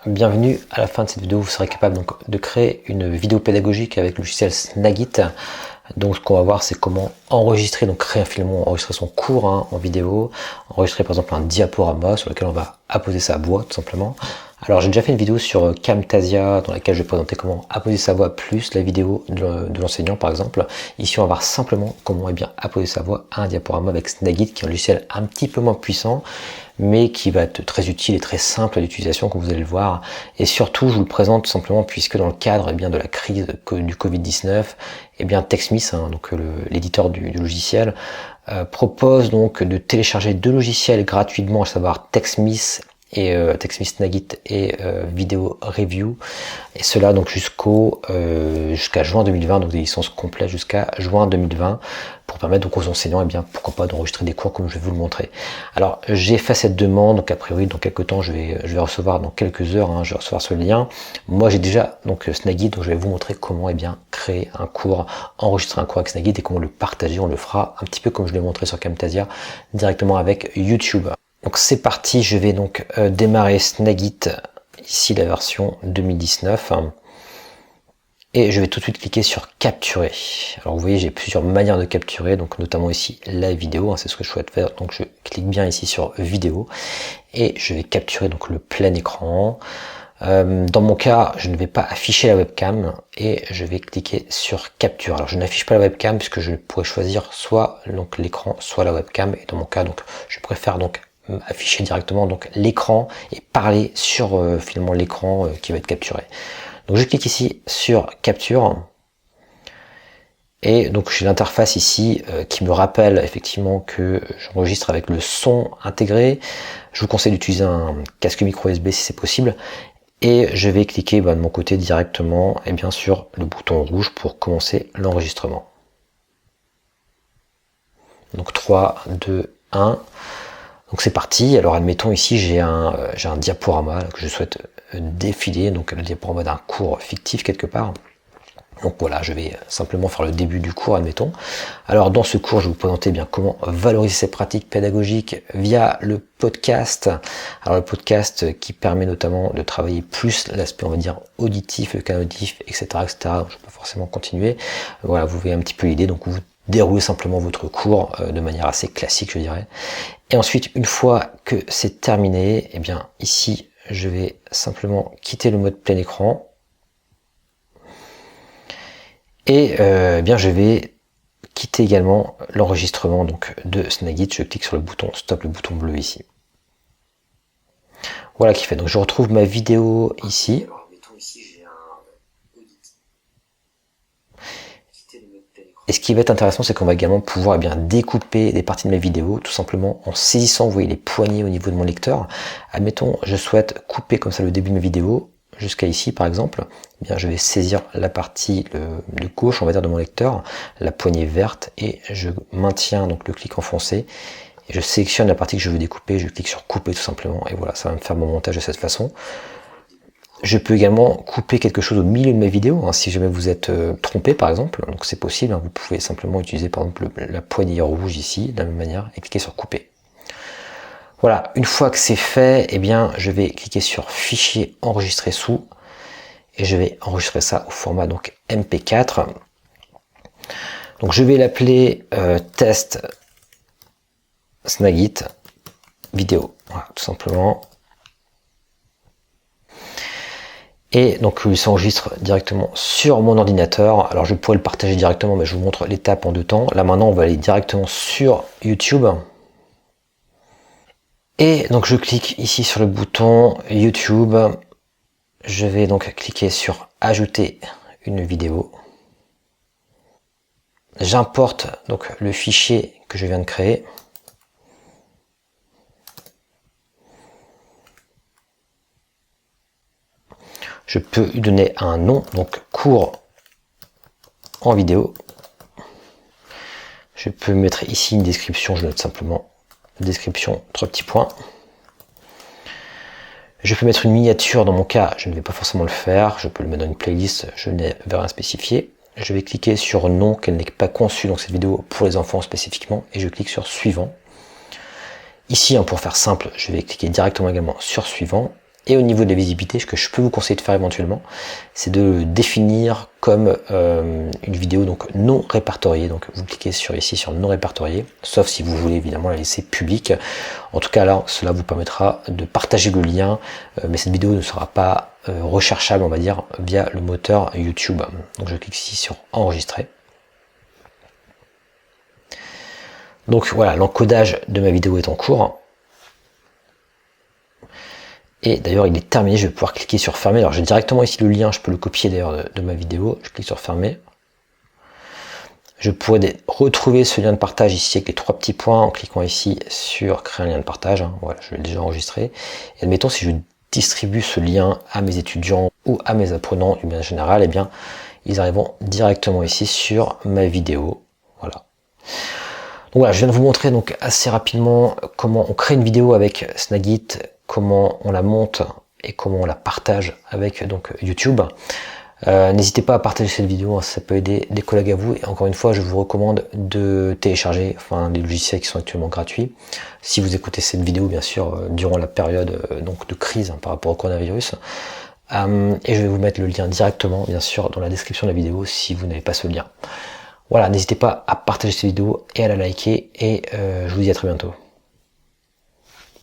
Bienvenue. À la fin de cette vidéo, vous serez capable donc de créer une vidéo pédagogique avec le logiciel Snagit. Donc ce qu'on va voir, c'est comment enregistrer, donc créer un film, enregistrer son cours en vidéo, enregistrer par exemple un diaporama sur lequel on va apposer sa voix tout simplement. Alors j'ai déjà fait une vidéo sur Camtasia dans laquelle je vais présenter comment apposer sa voix plus la vidéo de l'enseignant par exemple. Ici on va voir simplement comment apposer sa voix à un diaporama avec Snagit, qui est un logiciel un petit peu moins puissant, mais qui va être très utile et très simple d'utilisation, comme vous allez le voir. Et surtout, je vous le présente tout simplement puisque dans le cadre de la crise du Covid-19, TechSmith, donc l'éditeur du logiciel, propose donc de télécharger deux logiciels gratuitement, à savoir TechSmith et TechSmith Snagit et Video Review, et cela donc jusqu'à juin 2020, donc des licences complètes jusqu'à juin 2020, pour permettre donc aux enseignants, pourquoi pas, d'enregistrer des cours comme je vais vous le montrer. Alors j'ai fait cette demande, donc a priori dans quelques temps je vais recevoir, dans quelques heures, je vais recevoir ce lien. Moi j'ai déjà donc Snagit, donc je vais vous montrer comment créer un cours, enregistrer un cours avec Snagit et comment le partager. On le fera un petit peu comme je l'ai montré sur Camtasia, directement avec YouTube. Donc c'est parti, je vais donc démarrer Snagit, ici la version 2019. Et je vais tout de suite cliquer sur capturer. Alors vous voyez, j'ai plusieurs manières de capturer, donc notamment ici la vidéo, c'est ce que je souhaite faire. Donc je clique bien ici sur vidéo et je vais capturer donc le plein écran. Dans mon cas, je ne vais pas afficher la webcam et je vais cliquer sur capture. Alors je n'affiche pas la webcam puisque je pourrais choisir soit donc l'écran, soit la webcam. Et dans mon cas, donc je préfère donc afficher directement donc l'écran et parler sur finalement l'écran qui va être capturé. Donc je clique ici sur capture et donc j'ai l'interface ici qui me rappelle effectivement que j'enregistre avec le son intégré. Je vous conseille d'utiliser un casque micro USB si c'est possible, et je vais cliquer de mon côté directement sur le bouton rouge pour commencer l'enregistrement. Donc 3, 2, 1. Donc c'est parti. Alors admettons ici j'ai un diaporama que je souhaite défiler, donc le diaporama d'un cours fictif quelque part. Donc voilà, je vais simplement faire le début du cours, admettons. Alors dans ce cours, je vais vous présenter comment valoriser ces pratiques pédagogiques via le podcast. Alors le podcast qui permet notamment de travailler plus l'aspect, on va dire, auditif, le canal auditif, etc., etc. Je ne vais pas forcément continuer. Voilà, vous voyez un petit peu l'idée. Donc vous déroulez simplement votre cours de manière assez classique, je dirais. Et ensuite, une fois que c'est terminé, ici, je vais simplement quitter le mode plein écran. Et je vais quitter également l'enregistrement de Snagit. Je clique sur le bouton stop, le bouton bleu ici. Voilà qui fait. Donc je retrouve ma vidéo ici. Et ce qui va être intéressant, c'est qu'on va également pouvoir découper des parties de ma vidéo, tout simplement en saisissant, vous voyez, les poignées au niveau de mon lecteur. Admettons, je souhaite couper comme ça le début de ma vidéo, jusqu'à ici par exemple. Je vais saisir la partie de gauche, on va dire, de mon lecteur, la poignée verte, et je maintiens donc le clic enfoncé. Et je sélectionne la partie que je veux découper, je clique sur couper tout simplement, et voilà, ça va me faire mon montage de cette façon. Je peux également couper quelque chose au milieu de ma vidéo, si jamais vous êtes trompé par exemple, donc c'est possible, vous pouvez simplement utiliser par exemple la poignée rouge ici, de la même manière, et cliquer sur couper. Voilà, une fois que c'est fait, je vais cliquer sur fichier enregistrer sous, et je vais enregistrer ça au format donc MP4. Donc je vais l'appeler test Snagit vidéo, voilà, tout simplement. Et donc il s'enregistre directement sur mon ordinateur. Alors je pourrais le partager directement, mais je vous montre l'étape en deux temps. Là maintenant on va aller directement sur YouTube. Et donc je clique ici sur le bouton YouTube. Je vais donc cliquer sur ajouter une vidéo. J'importe donc le fichier que je viens de créer. Je peux lui donner un nom, donc cours en vidéo. Je peux mettre ici une description, je note simplement description, 3 petits points. Je peux mettre une miniature, dans mon cas, je ne vais pas forcément le faire. Je peux le mettre dans une playlist, je n'ai rien spécifié. Je vais cliquer sur non, qu'elle n'est pas conçue, donc cette vidéo pour les enfants spécifiquement, et je clique sur suivant. Ici, pour faire simple, je vais cliquer directement également sur suivant. Et au niveau de la visibilité, ce que je peux vous conseiller de faire éventuellement, c'est de le définir comme une vidéo donc non répertoriée. Donc vous cliquez ici sur non répertorié, sauf si vous voulez évidemment la laisser publique. En tout cas là, cela vous permettra de partager le lien, mais cette vidéo ne sera pas recherchable, on va dire, via le moteur YouTube. Donc je clique ici sur enregistrer. Donc voilà, l'encodage de ma vidéo est en cours. Et d'ailleurs il est terminé, je vais pouvoir cliquer sur fermer. Alors j'ai directement ici le lien, je peux le copier d'ailleurs de ma vidéo. Je clique sur fermer. Je pourrais retrouver ce lien de partage ici avec les 3 petits points en cliquant ici sur créer un lien de partage. Voilà, je l'ai déjà enregistré. Et admettons si je distribue ce lien à mes étudiants ou à mes apprenants du bien général, eh bien ils arriveront directement ici sur ma vidéo. Voilà. Donc voilà, je viens de vous montrer donc assez rapidement comment on crée une vidéo avec Snagit, comment on la monte et comment on la partage avec donc YouTube. N'hésitez pas à partager cette vidéo, hein, ça peut aider des collègues à vous. Et encore une fois, je vous recommande de télécharger les logiciels qui sont actuellement gratuits. Si vous écoutez cette vidéo, bien sûr, durant la période donc de crise par rapport au coronavirus. Et je vais vous mettre le lien directement, bien sûr, dans la description de la vidéo si vous n'avez pas ce lien. Voilà, n'hésitez pas à partager cette vidéo et à la liker. Et je vous dis à très bientôt.